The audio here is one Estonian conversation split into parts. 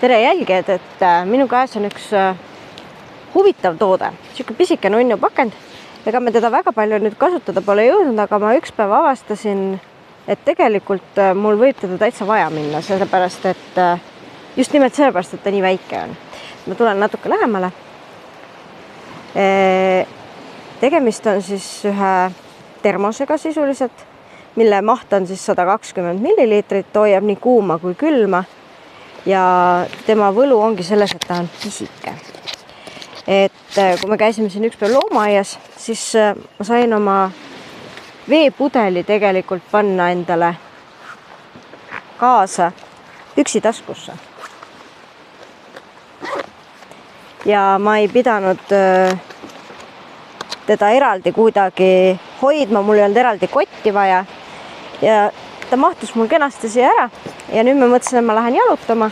Tere jälgijad, et minu käes on üks huvitav toode, siuke pisike nunnu pakend. Ega me teda väga palju nüüd kasutada pole jõudnud, aga ma üks päev avastasin, et tegelikult mul võib teda täitsa vaja minna, sellepärast, et just nimelt sellepärast, et ta nii väike on. Ma tulen natuke lähemale. Tegemist on siis ühe termosega sisuliselt, mille maht on siis 120 milliliitrit, hoiab nii kuuma kui külma. Ja tema võlu ongi selles, et ta on pisike. Et kui me käisime siin üks päev loomaaias, siis ma sain oma veepudeli tegelikult panna endale kaasa püksitaskusse. Ja ma ei pidanud teda eraldi kuidagi hoidma, mul ei olnud eraldi kotti vaja. Ja ta mahtus mul kenasti siia ära ja nüüd ma mõtlesin, et ma lähen jalutama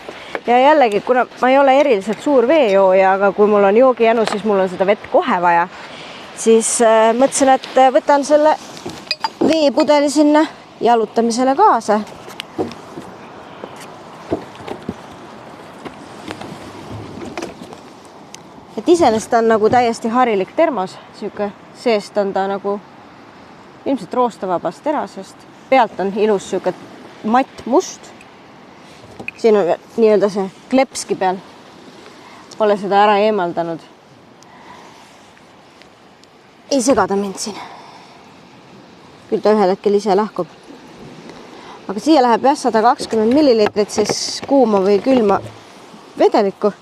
ja jällegi, kuna ma ei ole eriliselt suur veejooja, aga kui mul on joogijänu, siis mul on seda vett kohe vaja, siis mõtlesin, et võtan selle veepudeli sinna jalutamisele kaasa. Et iseenesest on nagu täiesti harilik termos, siuke seest on ta nagu ilmselt roostevabast terasest. Pealt on ilus siuke matt must. Siin on nii-öelda see klepski peal. Pole seda ära eemaldanud. Ei segada mind siin. Küll ta ühel hetkel ise lahkub. Aga siia läheb 120 milliliitrit siis kuuma või külma vedelikku.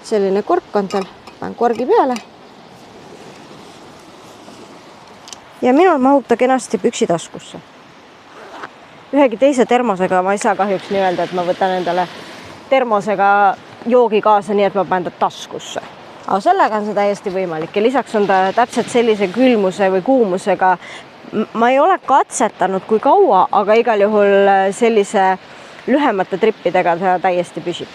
Selline kork on tal. Panen korgi peale. Ja minul mahub ta kenasti püksitaskusse. Ühegi teise termosega ma ei saa kahjuks nii öelda, et ma võtan endale termosega joogi kaasa, nii et ma panen ta taskusse. Aga sellega on see täiesti võimalik ja lisaks on ta täpselt sellise külmuse või kuumusega. Ma ei ole katsetanud kui kaua, aga igal juhul sellise lühemate trippidega ta täiesti püsib.